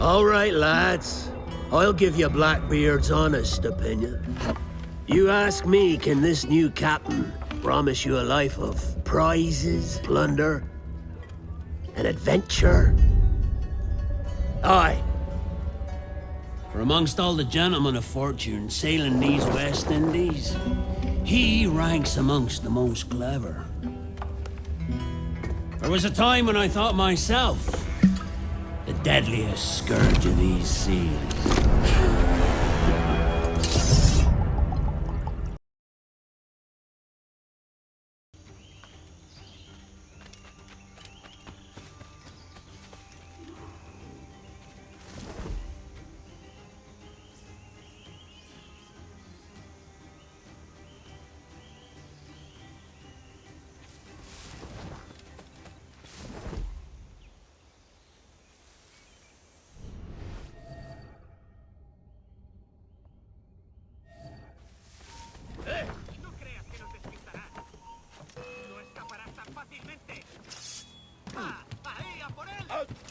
All right, lads. I'll give you Blackbeard's honest opinion. You ask me, can this new captain promise you a life of prizes, plunder, and adventure? Aye. For amongst all the gentlemen of fortune sailing these West Indies, he ranks amongst the most clever. There was a time when I thought myself the deadliest scourge of these seas.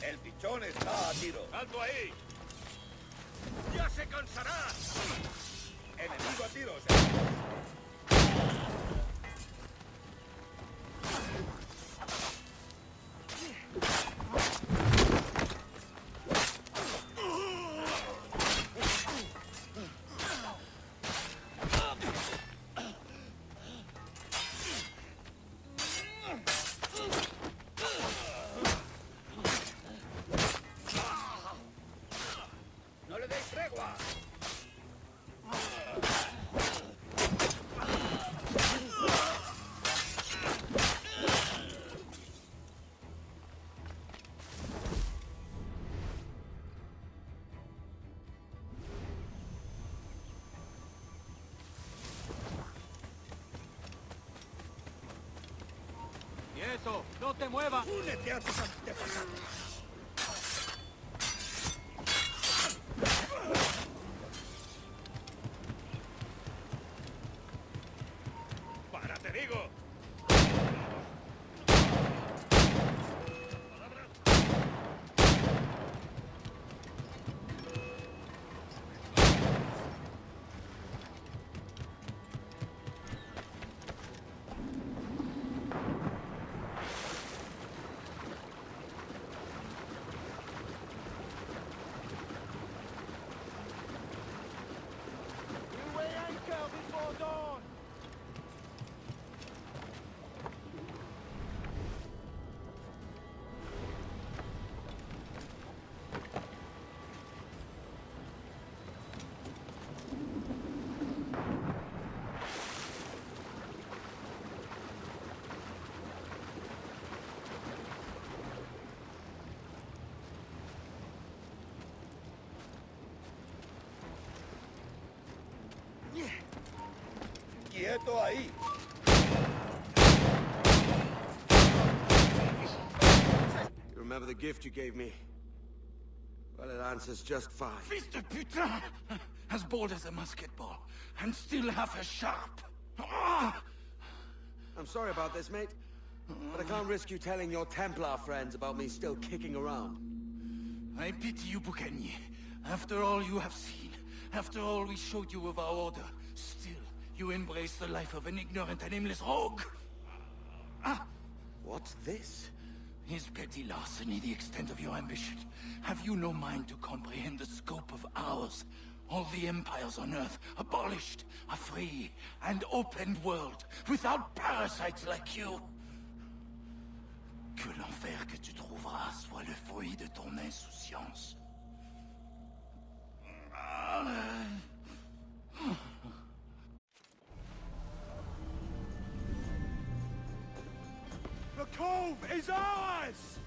¡El pichón está a tiro! ¡Alto ahí! ¡Ya se cansará! ¡Enemigo a tiros! ¡Quieto! ¡No te muevas! ¡Únete a tus antepasados! ¡Para, te digo! ¡Quieto ahí! You remember the gift you gave me? Well, it answers just fine. Fils de putain! As bold as a musket ball, and still half as sharp. I'm sorry about this, mate. But I can't risk you telling your Templar friends about me still kicking around. I pity you, Boucanier. After all you have seen, after all we showed you of our order, still you embrace the life of an ignorant and aimless rogue. What's this? Is petty larceny the extent of your ambition? Have you no mind to comprehend the scope of ours? All the empires on Earth abolished, a free and open world, without parasites like you. Que l'enfer que tu trouveras soit le fruit de ton insouciance. The cove is ours!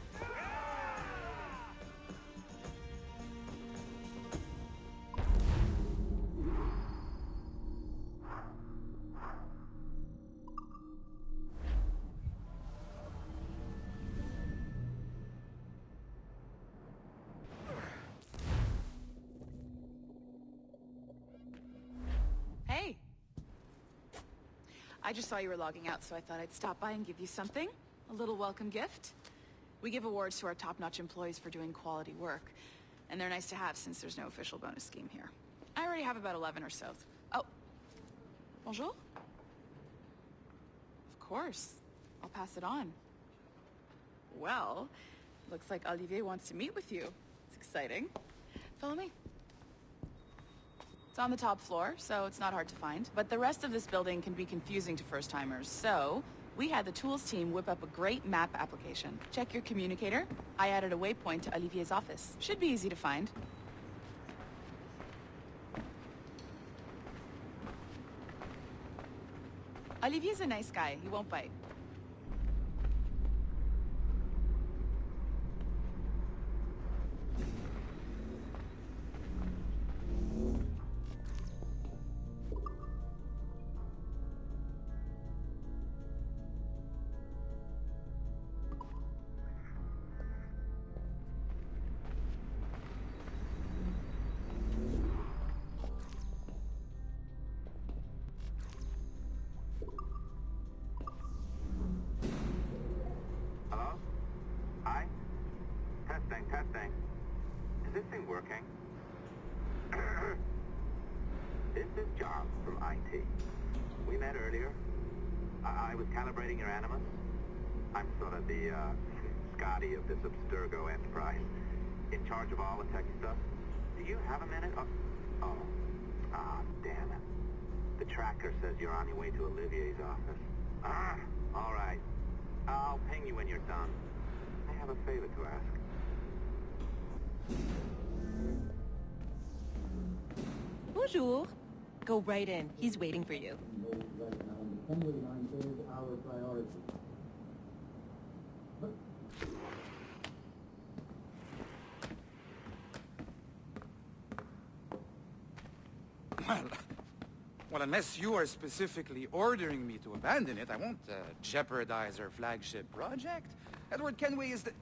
Hey. I just saw you were logging out, so I thought I'd stop by and give you something. A little welcome gift. We give awards to our top-notch employees for doing quality work. And they're nice to have since there's no official bonus scheme here. I already have about 11 or so. Oh. Bonjour? Of course. I'll pass it on. Well, looks like Olivier wants to meet with you. It's exciting. Follow me. It's on the top floor, so it's not hard to find. But the rest of this building can be confusing to first-timers, so we had the tools team whip up a great map application. Check your communicator. I added a waypoint to Olivier's office. Should be easy to find. Olivier's a nice guy. He won't bite. Hello? Hi? Testing. Is this thing working? This is John from IT. We met earlier. I was calibrating your Animus. I'm sort of the, Scotty of this Abstergo Enterprise. In charge of all the tech stuff. Do you have a minute? Damn it. The tracker says you're on your way to Olivier's office. All right. I'll ping you when you're done. I have a favor to ask. Bonjour. Go right in. He's waiting for you. Well, unless you are specifically ordering me to abandon it, I won't jeopardize our flagship project. Edward Kenway is the...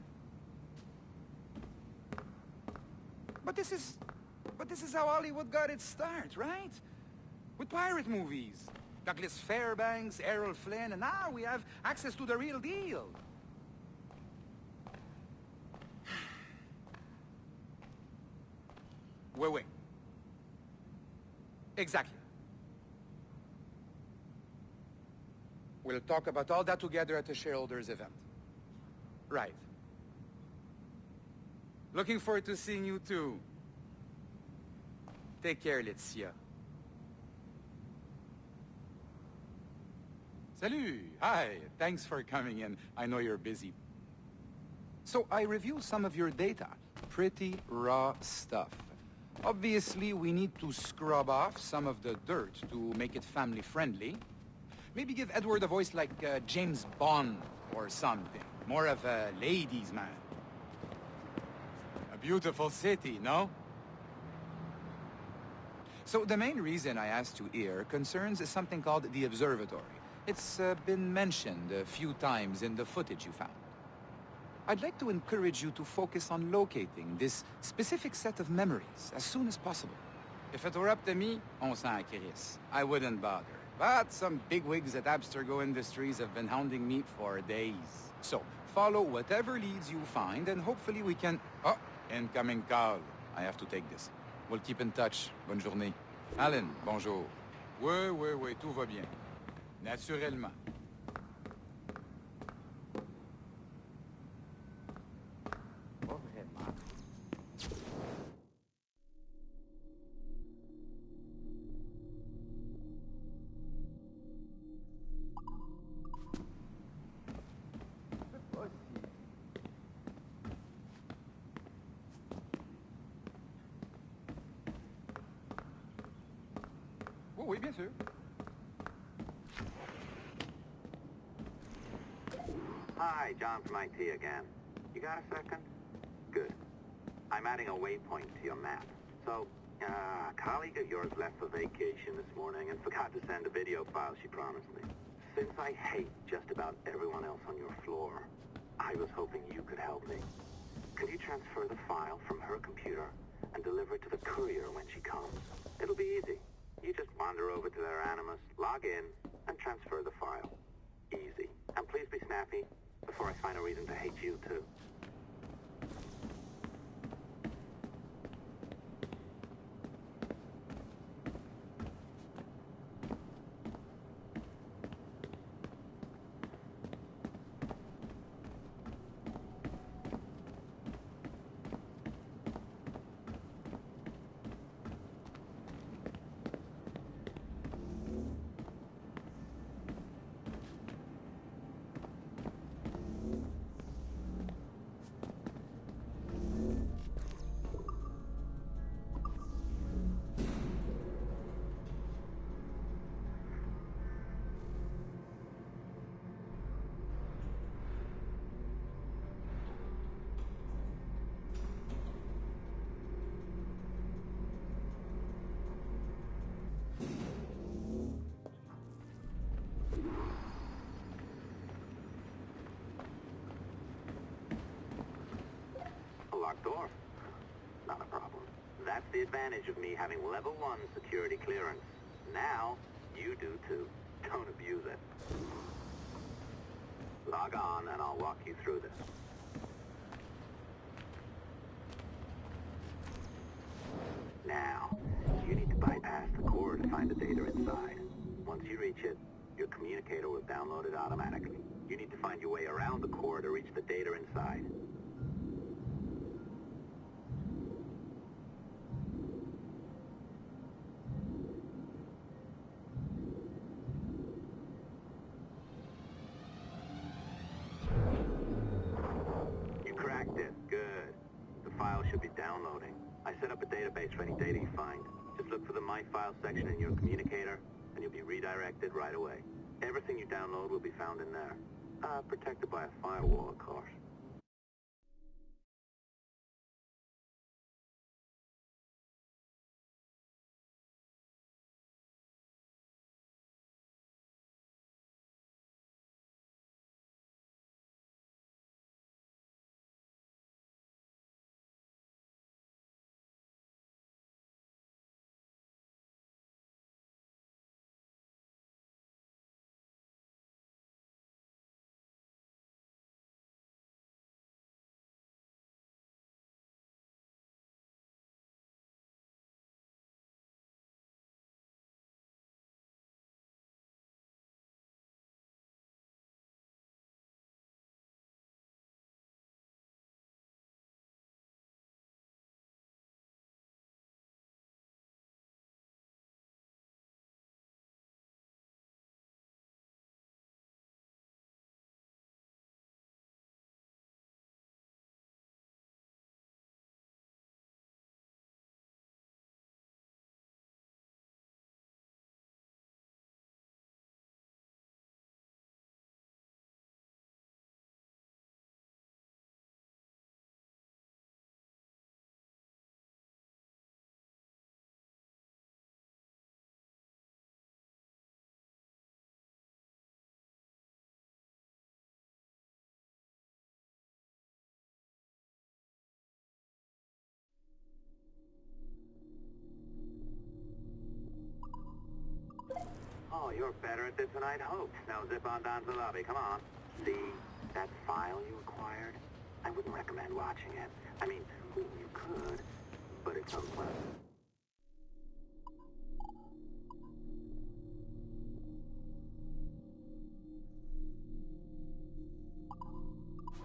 But this is how Hollywood got its start, right? With pirate movies. Douglas Fairbanks, Errol Flynn, and now we have access to the real deal. Wait. Exactly. We'll talk about all that together at the shareholders event. Right. Looking forward to seeing you too. Take care, Laetitia. Salut! Hi! Thanks for coming in. I know you're busy. So I reviewed some of your data. Pretty raw stuff. Obviously, we need to scrub off some of the dirt to make it family-friendly. Maybe give Edward a voice like James Bond or something. More of a ladies' man. A beautiful city, no? So the main reason I asked you here concerns something called the Observatory. It's been mentioned a few times in the footage you found. I'd like to encourage you to focus on locating this specific set of memories as soon as possible. If it were up to me, on s'en crisse. I wouldn't bother. But some bigwigs at Abstergo Industries have been hounding me for days. So, follow whatever leads you find, and hopefully we can... Oh, incoming call. I have to take this. We'll keep in touch. Bonne journée. Alan, bonjour. Oui, tout va bien. Naturellement. Pas vraiment. Oui, bien sûr. Hi, John from IT again. You got a second? Good. I'm adding a waypoint to your map. So, a colleague of yours left for vacation this morning and forgot to send a video file she promised me. Since I hate just about everyone else on your floor, I was hoping you could help me. Could you transfer the file from her computer and deliver it to the courier when she comes? It'll be easy. You just wander over to their Animus, log in, and transfer the file. Easy. And please be snappy before I find a reason to hate you too. door? Not a problem. That's the advantage of me having level 1 security clearance. Now, you do too. Don't abuse it. Log on and I'll walk you through this. Now, you need to bypass the core to find the data inside. Once you reach it, your communicator will download it automatically. You need to find your way around the core to reach the data inside. You cracked it. Good. The file should be downloading. I set up a database for any data you find. Just look for the My Files section in your communicator, and you'll be redirected right away. Everything you download will be found in there. Protected by a firewall, of course. Oh, you're better at this than I'd hoped. Now zip on down to the lobby. Come on. See that file you acquired? I wouldn't recommend watching it. I mean, you could, but it's unpleasant.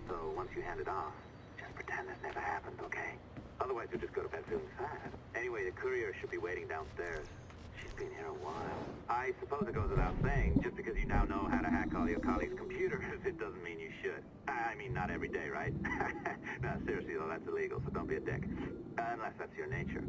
So once you hand it off, just pretend this never happened, okay? Otherwise you'll just go to bed feeling sad. Anyway, the courier should be waiting downstairs. She's been here a while. I suppose it goes without saying, just because you now know how to hack all your colleagues' computers, it doesn't mean you should. I mean, not every day, right? No, seriously, though, that's illegal, so don't be a dick. Unless that's your nature.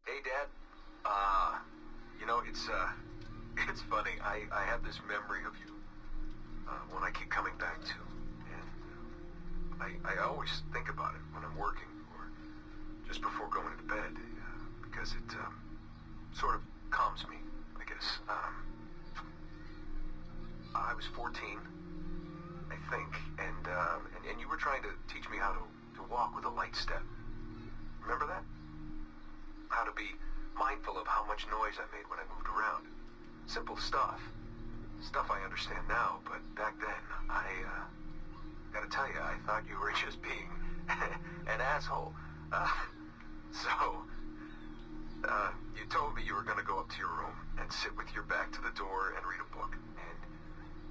Hey, Dad. It's funny. I have this memory of you, one I keep coming back to. And I always think about it when I'm working or just before going to bed, because it sort of calms me, I guess. was, I was 14, I think, and you were trying to teach me how to walk with a light step. Remember that? How to be mindful of how much noise I made when I moved around. Simple stuff. Stuff I understand now, but back then, gotta tell you, I thought you were just being an asshole. You told me you were gonna go up to your room and sit with your back to the door and read a book. And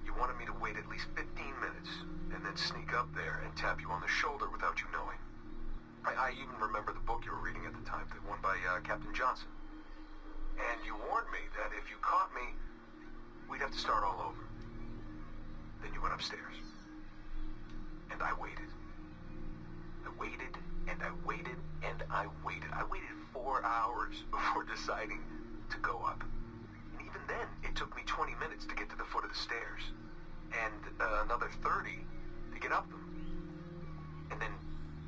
you wanted me to wait at least 15 minutes and then sneak up there and tap you on the shoulder without you knowing. I even remember the book you were reading at the time, the one by Captain Johnson. And you warned me that if you caught me, we'd have to start all over. Then you went upstairs. And I waited. I waited, and I waited, and I waited. I waited 4 hours before deciding to go up. And even then, it took me 20 minutes to get to the foot of the stairs. And another 30 to get up them. And then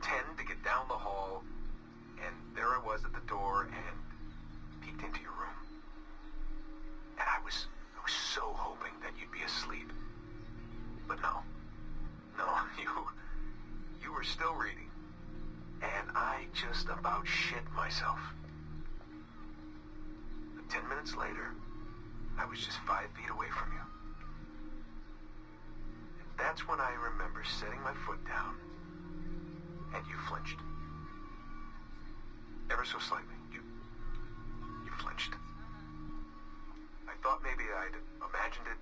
10 to get down the hall. And there I was at the door and peeked into your room. And I was so hoping that you'd be asleep. But no, you were still reading. And I just about shit myself. But 10 minutes later, I was just 5 feet away from you. And that's when I remember setting my foot down, and you flinched. Ever so slightly, you flinched. I thought maybe I'd imagined it,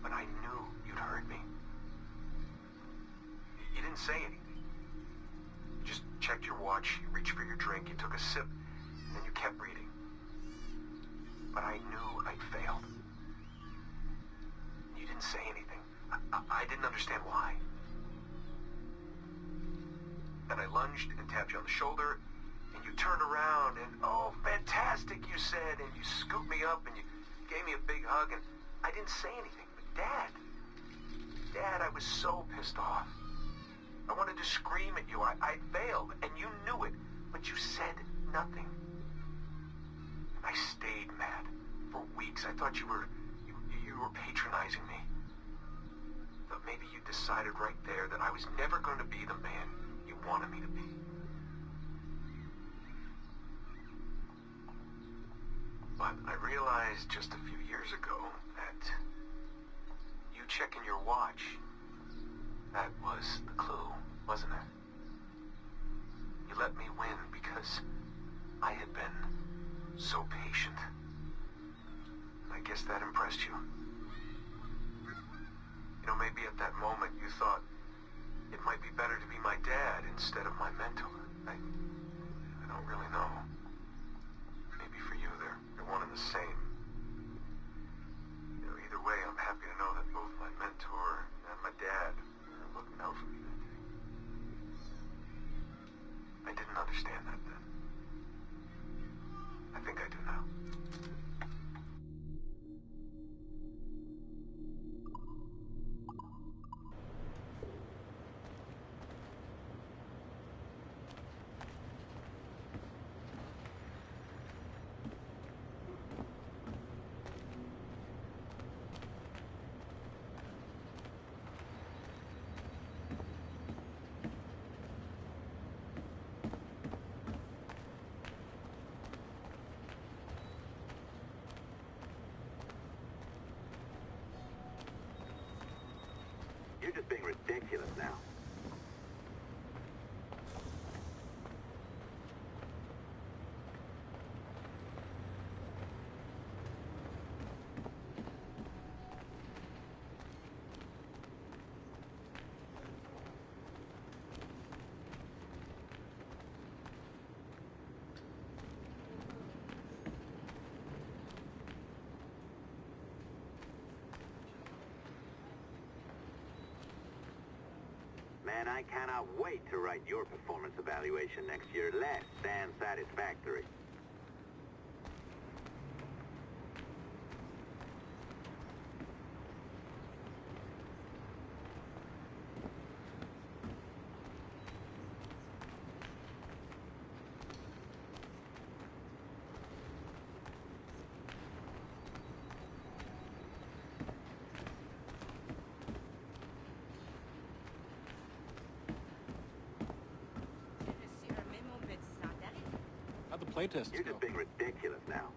but I knew you'd heard me. You didn't say anything. You just checked your watch, you reached for your drink, you took a sip, and then you kept reading. But I knew I'd failed. You didn't say anything. I didn't understand why. Then I lunged and tapped you on the shoulder, and you turned around, and oh, fantastic, you said, and you scooped me up, and you gave me a big hug, and I didn't say anything. But Dad, I was so pissed off. I wanted to scream at you. I failed, and you knew it, but you said nothing. And I stayed mad for weeks. I thought you were patronizing me. But maybe you decided right there that I was never going to be the man you wanted me to be. But I realized just a few years ago that you checking your watch, that was the clue, wasn't it? You let me win because I had been so patient. I guess that impressed you. You know, maybe at that moment you thought it might be better to be my dad instead of my mentor. I don't really know. Maybe for you they're one and the same. You know, either way, I'm happy to know that both my mentor and my dad are looking out for me that day. I didn't understand that then. I think I do now. You're just being ridiculous now. Man, I cannot wait to write your performance evaluation next year. Less than satisfactory. playtests You're go? just being ridiculous now.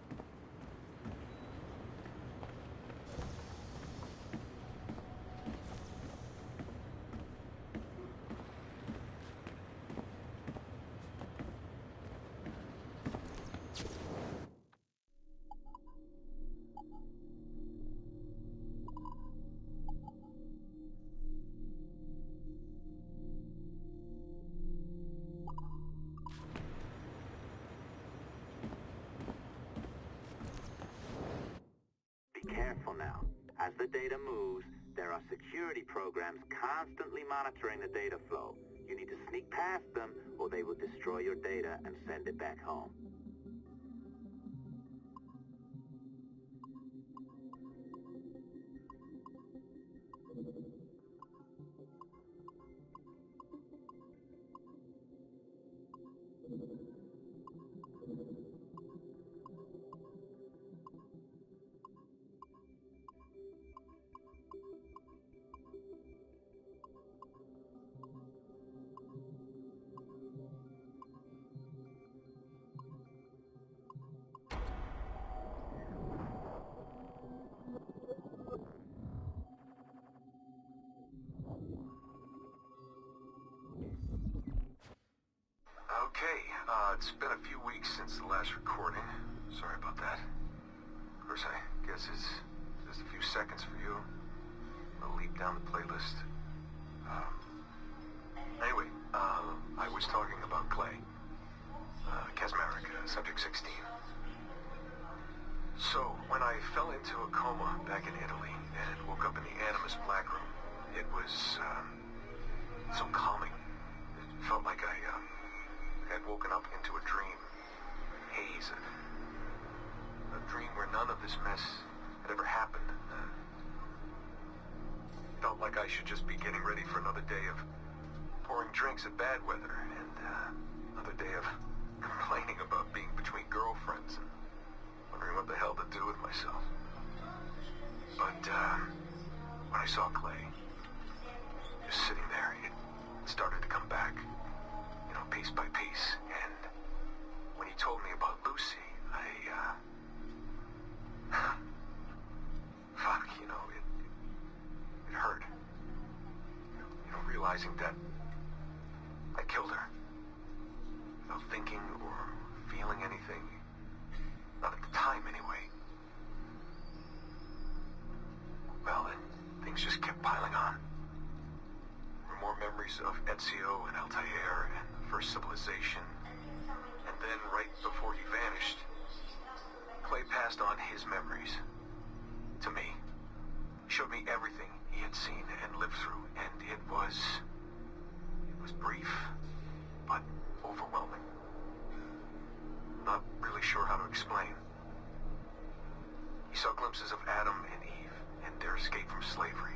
Be careful now. As the data moves, there are security programs constantly monitoring the data flow. You need to sneak past them, or they will destroy your data and send it back home. Okay, it's been a few weeks since the last recording. Sorry about that. Of course, I guess it's just a few seconds for you. I'll leap down the playlist. Anyway, I was talking about Clay. Kasmarek, subject 16. So, when I fell into a coma back in Italy and woke up in the Animus Black Room, it was, so calming. It felt like I had woken up into a dream. Haze. A dream where none of this mess had ever happened. Felt like I should just be getting ready for another day of pouring drinks at bad weather and another day of complaining about being between girlfriends and wondering what the hell to do with myself. But when I saw Clay just sitting there, it started to come back. You know, piece by piece, and when he told me about Lucy, fuck, you know, it hurt. You know, realizing that I killed her without thinking or feeling anything. Not at the time, anyway. Well, then, things just kept piling on. There were more memories of Ezio and Altair and First Civilization, and then right before he vanished, Clay passed on his memories to me. He showed me everything he had seen and lived through, and it was brief, but overwhelming. Not really sure how to explain. He saw glimpses of Adam and Eve and their escape from slavery.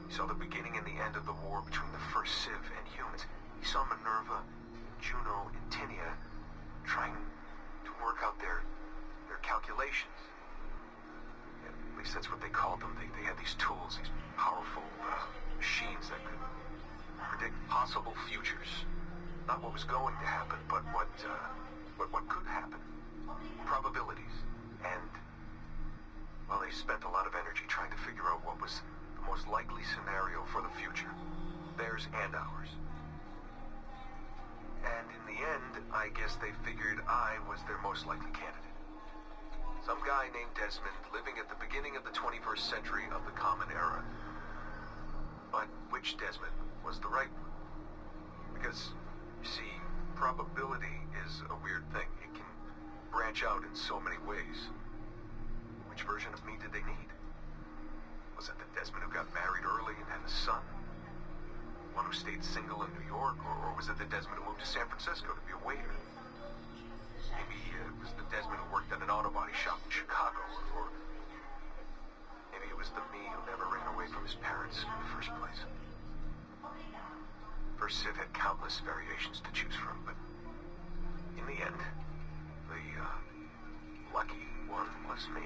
He saw the beginning and the end of the war between the first Civ and humans. He saw Minerva, Juno, and Tinia trying to work out their calculations. At least that's what they called them. They had these tools, these powerful machines that could predict possible futures. Not what was going to happen, but what could happen. Probabilities. And, well, they spent a lot of energy trying to figure out what was the most likely scenario for the future. Theirs and ours. And in the end, I guess they figured I was their most likely candidate. Some guy named Desmond living at the beginning of the 21st century of the Common Era. But which Desmond was the right one? Because, you see, probability is a weird thing. It can branch out in so many ways. Which version of me did they need? Was it the Desmond who got married early and had a son? One who stayed single in New York? Or was it the Desmond who moved to San Francisco to be a waiter? Maybe it was the Desmond who worked at an auto body shop in Chicago, or maybe it was the me who never ran away from his parents in the first place. First Civ had countless variations to choose from, but in the end, the lucky one was me.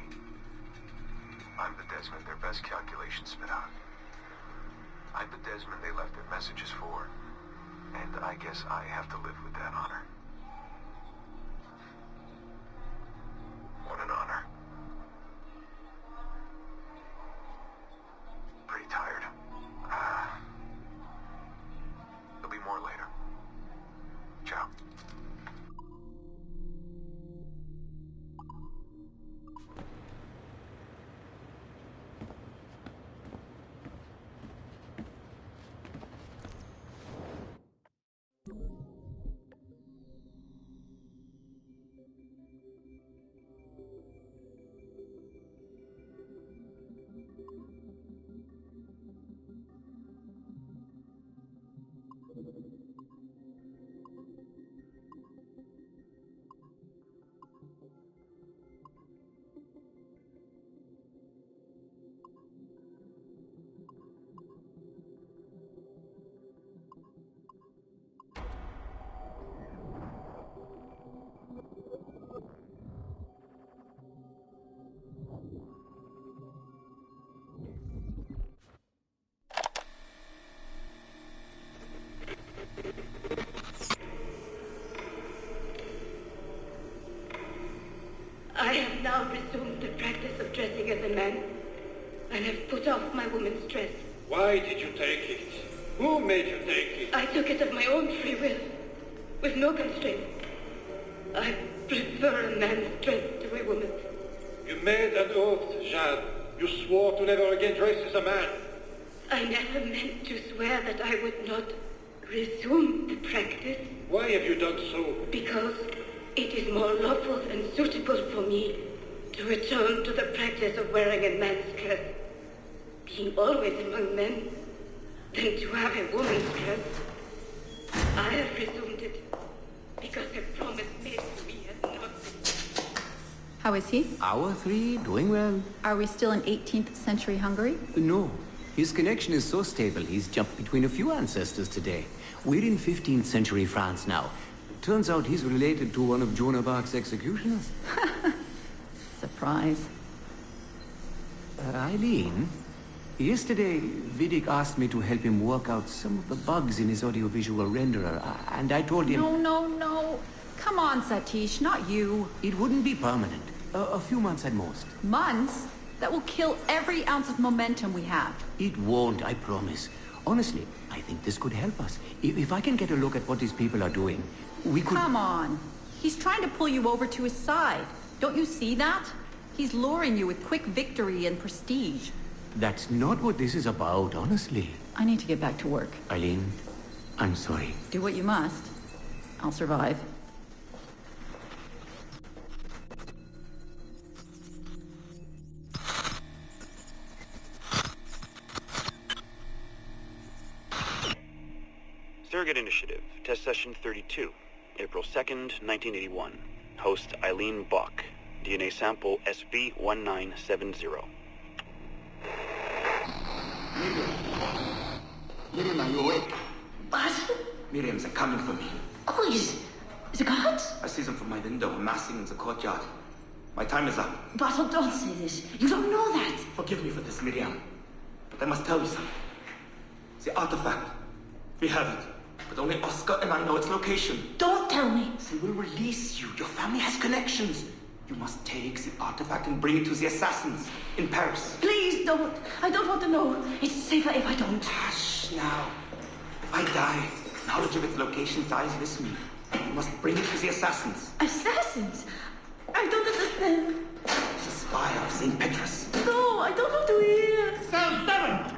I'm the Desmond their best calculations spit out. I'm the Desmond they left their messages for, and I guess I have to live with that honor. I have now resumed the practice of dressing as a man, and have put off my woman's dress. Why did you take it? Who made you take it? I took it of my own free will, with no constraint. I prefer a man's dress to a woman's. You made an oath, Jeanne. You swore to never again dress as a man. I never meant to swear that I would not resume the practice. Why have you done so? Because it is more lawful and suitable for me to return to the practice of wearing a man's dress, being always among men, than to have a woman's dress. I have resumed it because a promise made to me has not been. How is he? Our three, doing well. Are we still in 18th century Hungary? No. His connection is so stable, he's jumped between a few ancestors today. We're in 15th century France now. Turns out he's related to one of Joan of Arc's executioners. Surprise. Eileen, yesterday Vidic asked me to help him work out some of the bugs in his audiovisual renderer, and I told him... No. Come on, Satish, not you. It wouldn't be permanent. A few months at most. Months? That will kill every ounce of momentum we have. It won't, I promise. Honestly, I think this could help us. If I can get a look at what these people are doing, we could... Come on. He's trying to pull you over to his side. Don't you see that? He's luring you with quick victory and prestige. That's not what this is about, honestly. I need to get back to work. Eileen, I'm sorry. Do what you must. I'll survive. Surrogate Initiative, Test Session 32, April 2nd, 1981. Host Eileen Bach. DNA sample SV1970. Miriam, are you awake? What? Miriam's coming for me. Oh, is the guards? I see them from my window, massing in the courtyard. My time is up. Basil, don't say this. You don't know that. Forgive me for this, Miriam. But I must tell you something. The artifact. We have it. But only Oscar and I know its location. Don't tell me. They will release you. Your family has connections. You must take the artifact and bring it to the assassins in Paris. Please don't. I don't want to know. It's safer if I don't. Hush now. If I die, knowledge of its location dies with me. You must bring it to the assassins. Assassins? I don't understand. The spire of St. Petrus. No, I don't want to hear. Cell 7!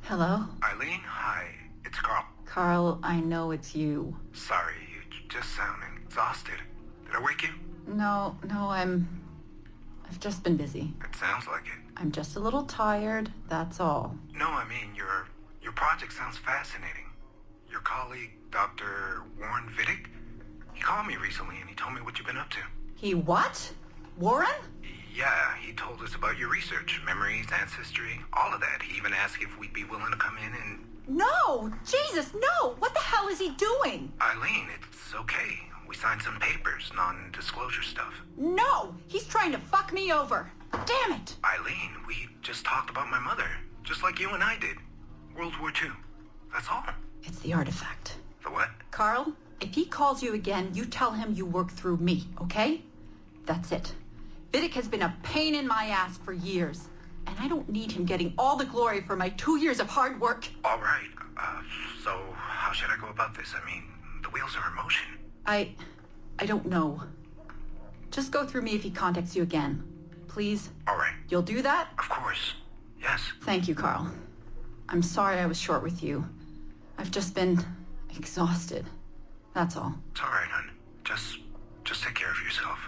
Hello? Eileen, hi. It's Carl. Carl, I know it's you. Sorry, you just sounding exhausted. Did I wake you? No, I've just been busy. It sounds like it. I'm just a little tired, that's all. No, I mean, your project sounds fascinating. Your colleague, Dr. Warren Vidic, he called me recently and he told me what you've been up to. He what? Warren? Yeah, he told us about your research, memories, ancestry, all of that. He even asked if we'd be willing to come in and... No! Jesus, no! What the hell is he doing? Eileen, it's okay. We signed some papers, non-disclosure stuff. No! He's trying to fuck me over. Damn it! Eileen, we just talked about my mother, just like you and I did. World War II. That's all. It's the artifact. The what? Carl, if he calls you again, you tell him you work through me, okay? That's it. Vidic has been a pain in my ass for years, and I don't need him getting all the glory for my 2 years of hard work. All right. So how should I go about this? I mean, the wheels are in motion. I don't know. Just go through me if he contacts you again. Please? All right. You'll do that? Of course. Yes. Thank you, Carl. I'm sorry I was short with you. I've just been exhausted. That's all. It's all right, hon. Just take care of yourself.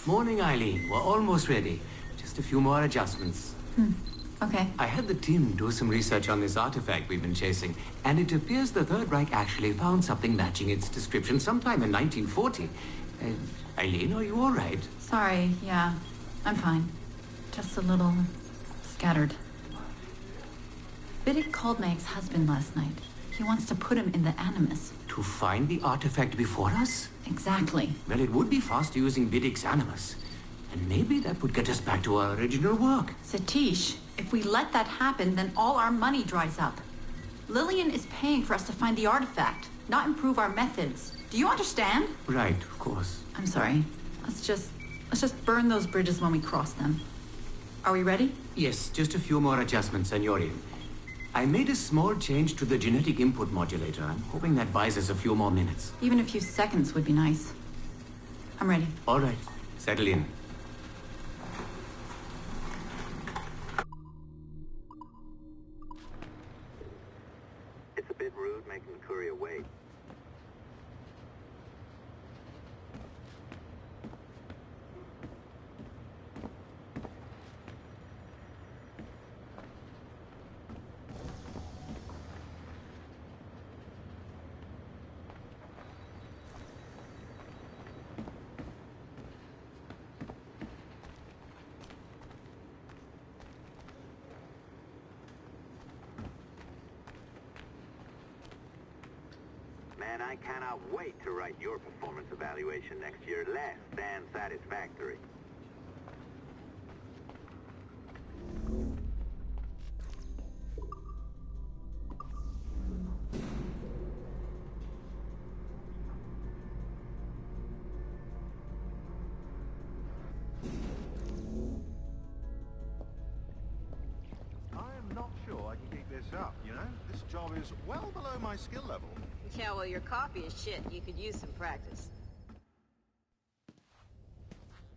Morning, Eileen. We're almost ready. Just a few more adjustments. Okay. I had the team do some research on this artifact we've been chasing, and it appears the Third Reich actually found something matching its description sometime in 1940. Eileen, are you all right? Sorry, yeah. I'm fine. Just a little scattered. Vidic called my ex-husband last night. He wants to put him in the Animus. To find the artifact before us? Exactly. Well, it would be fast using Vidic's Animus. And maybe that would get us back to our original work. Satish, if we let that happen, then all our money dries up. Lillian is paying for us to find the artifact, not improve our methods. Do you understand? Right, of course. I'm sorry. Let's just burn those bridges when we cross them. Are we ready? Yes, just a few more adjustments, Senorian. I made a small change to the genetic input modulator. I'm hoping that buys us a few more minutes. Even a few seconds would be nice. I'm ready. All right. Settle in. It's a bit rude making the courier wait. Man, I cannot wait to write your performance evaluation next year. Less than satisfactory. I am not sure I can keep this up, you know? This job is well below my skill level. Yeah, well, your coffee is shit. You could use some practice.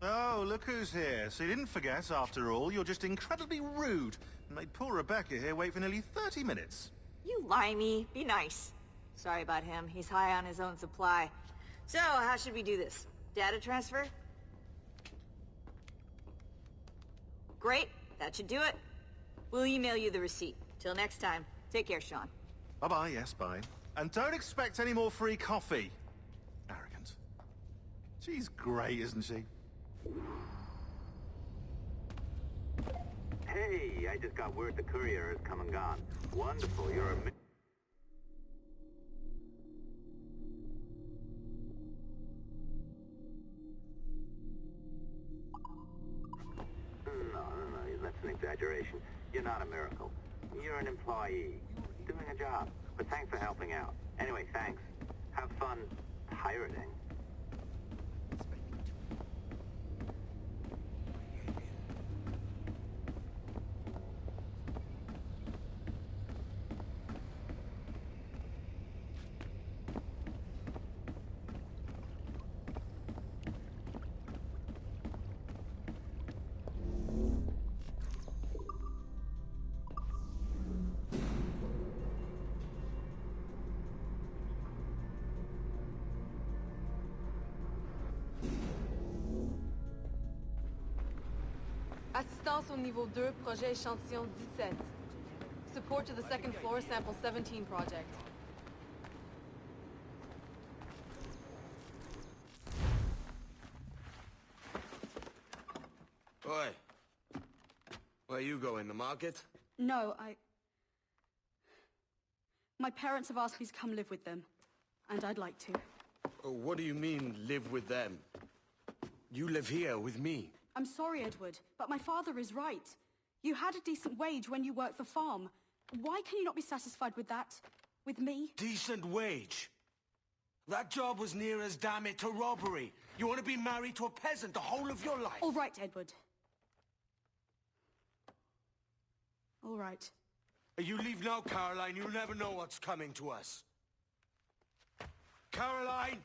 Oh, look who's here. So you didn't forget, after all, you're just incredibly rude and made poor Rebecca here wait for nearly 30 minutes. You limey. Be nice. Sorry about him. He's high on his own supply. So, how should we do this? Data transfer? Great. That should do it. We'll email you the receipt. Till next time. Take care, Sean. Bye-bye, yes, bye. And don't expect any more free coffee. Arrogant. She's great, isn't she? Hey, I just got word the courier has come and gone. Wonderful, you're a... No, that's an exaggeration. You're not a miracle. You're an employee, doing a job. But thanks for helping out. Anyway, thanks. Have fun pirating. Assistance au niveau 2, projet échantillon 17. Support to the second floor, sample 17 project. Oi. Where you going, the market? No, my parents have asked me to come live with them, and I'd like to. Oh, what do you mean, live with them? You live here with me. I'm sorry, Edward, but my father is right. You had a decent wage when you worked the farm. Why can you not be satisfied with that? With me? Decent wage? That job was near as damn it to robbery. You want to be married to a peasant the whole of your life? All right, Edward. All right. You leave now, Caroline. You'll never know what's coming to us. Caroline!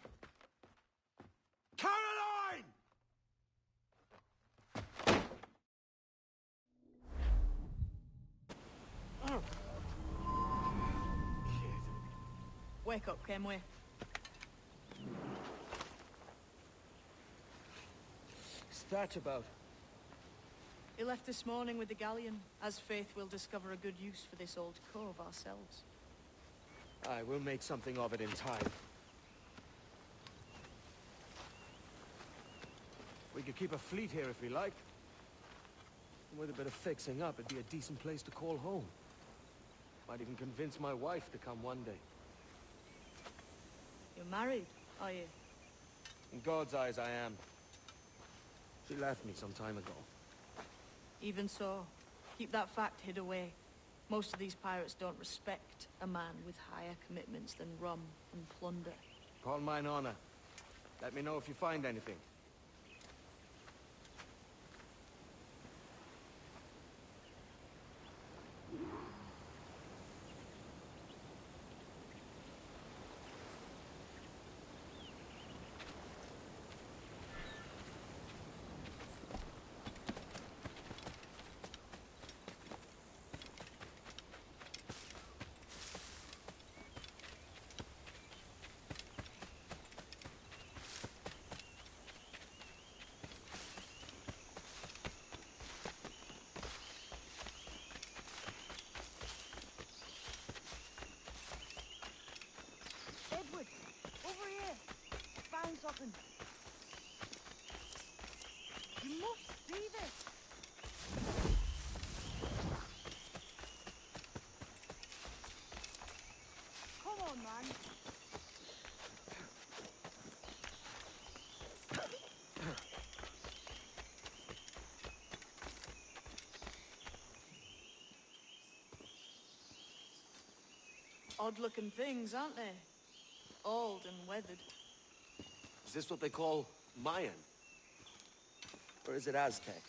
Caroline! Oh. Wake up, Kenway. What's that about? He left this morning with the galleon. As faith, we'll discover a good use for this old cove ourselves. Aye, we'll make something of it in time. We could keep a fleet here if we liked. And with a bit of fixing up, it'd be a decent place to call home. Might even convince my wife to come one day. You're married, are you? In God's eyes, I am. She left me some time ago. Even so, keep that fact hid away. Most of these pirates don't respect a man with higher commitments than rum and plunder. Call mine honor. Let me know if you find anything. Edward, over here. Found something. You must see this. Come on, man. Odd-looking things, aren't they? Old and weathered. Is this what they call Mayan? Or is it Aztec?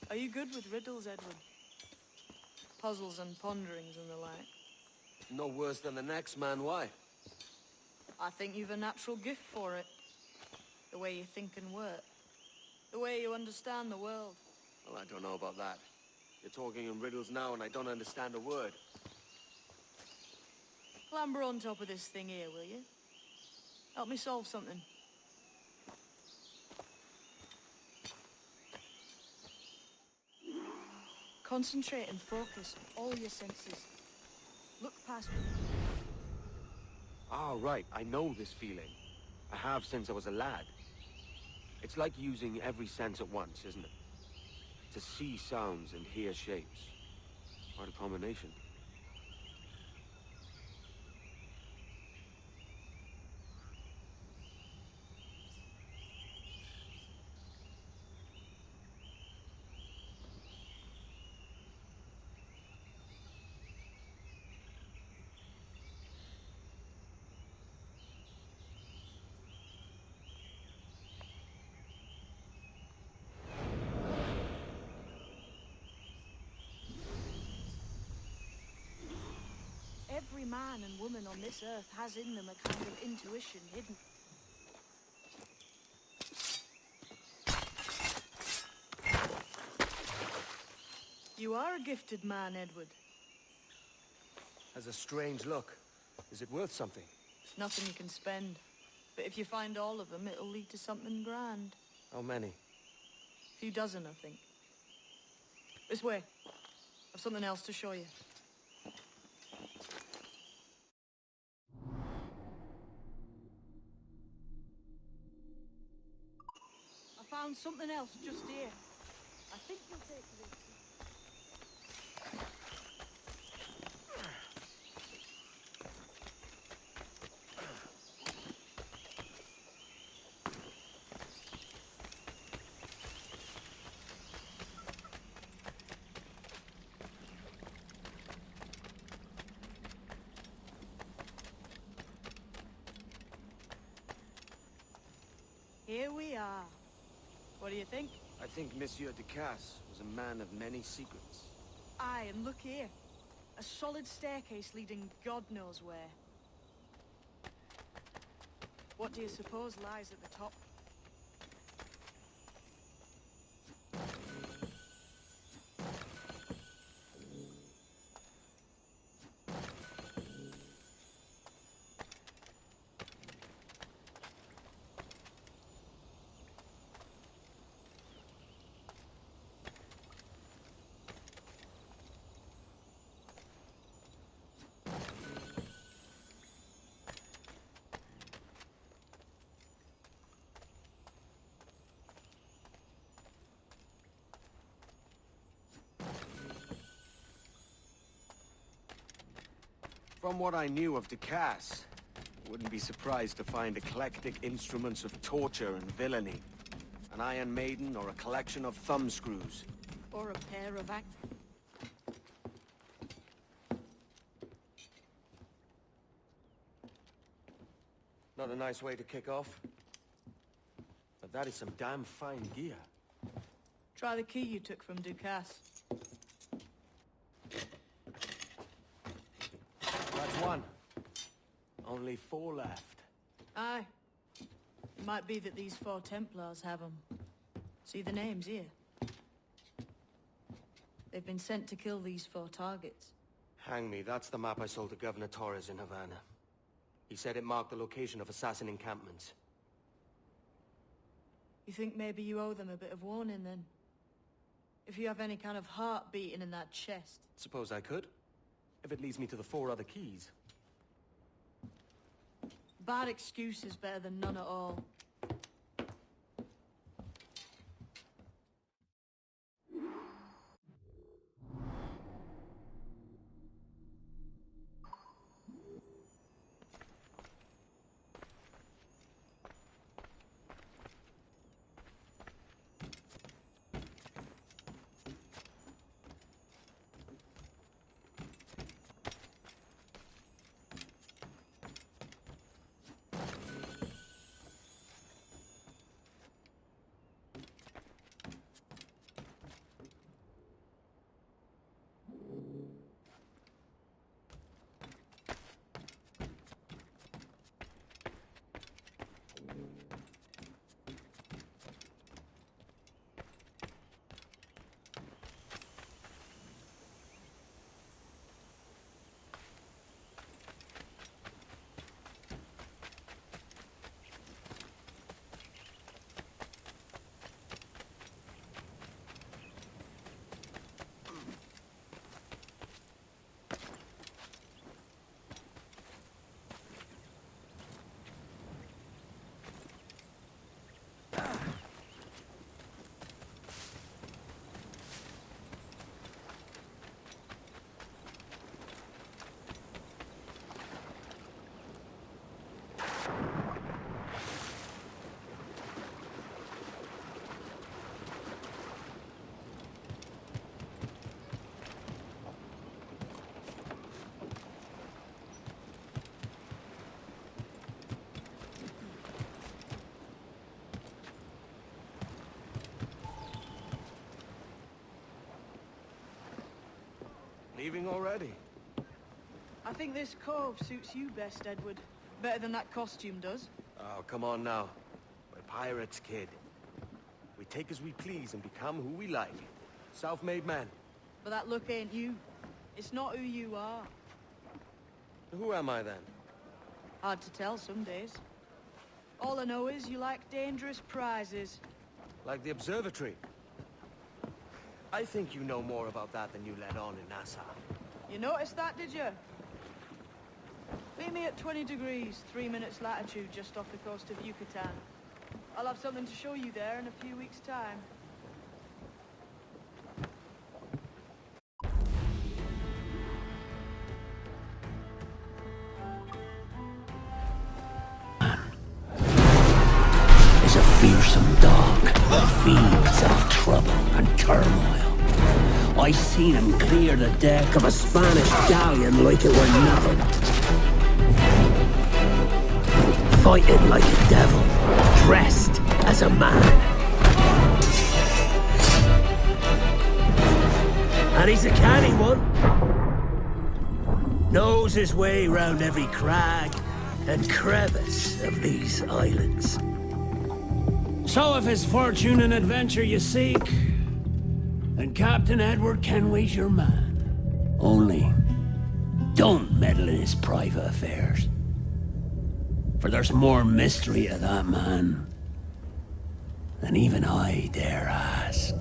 Are you good with riddles, Edward? Puzzles and ponderings and the like? No worse than the next man, why? I think you've a natural gift for it. The way you think and work. The way you understand the world. Well, I don't know about that. You're talking in riddles now and I don't understand a word. Clamber on top of this thing here, will you? Help me solve something. Concentrate and focus all your senses. Look past me. Ah, right. I know this feeling. I have since I was a lad. It's like using every sense at once, isn't it? To see sounds and hear shapes. Quite a combination. Every man and woman on this earth has in them a kind of intuition hidden. You are a gifted man, Edward. Has a strange look. Is it worth something? Nothing you can spend. But if you find all of them, it'll lead to something grand. How many? A few dozen, I think. This way. I've something else to show you. I found something else just here. I think you'll take this. Here we are. What do you think? I think Monsieur de Casse was a man of many secrets. Aye, and look here. A solid staircase leading God knows where. What do you suppose lies at the top? From what I knew of Ducasse, wouldn't be surprised to find eclectic instruments of torture and villainy. An Iron Maiden or a collection of thumbscrews. Or a pair of Not a nice way to kick off. But that is some damn fine gear. Try the key you took from Ducasse. That's one. Only 4 left. Aye. It might be that these 4 Templars have them. See the names here? They've been sent to kill these 4 targets. Hang me, that's the map I sold to Governor Torres in Havana. He said it marked the location of assassin encampments. You think maybe you owe them a bit of warning, then? If you have any kind of heart beating in that chest. Suppose I could? If it leads me to the 4 other keys. Bad excuse is better than none at all. Leaving already? I think this cove suits you best, Edward. Better than that costume does. Oh, come on now. We're pirates, kid. We take as we please and become who we like. Self-made men. But that look ain't you. It's not who you are. Who am I then? Hard to tell some days. All I know is you like dangerous prizes. Like the observatory. I think you know more about that than you let on in Nassau. You noticed that, did you? Meet me at 20 degrees, 3 minutes latitude just off the coast of Yucatan. I'll have something to show you there in a few weeks' time. Is a fearsome dog that feeds off trouble and turmoil. I seen him clear the deck of a Spanish galleon like it were nothing. Fighting like a devil, dressed as a man. And he's a canny one. knows his way round every crag and crevice of these islands. So if it's fortune and adventure you seek, then Captain Edward Kenway's your man. Only, don't meddle in his private affairs. For there's more mystery to that man than even I dare ask.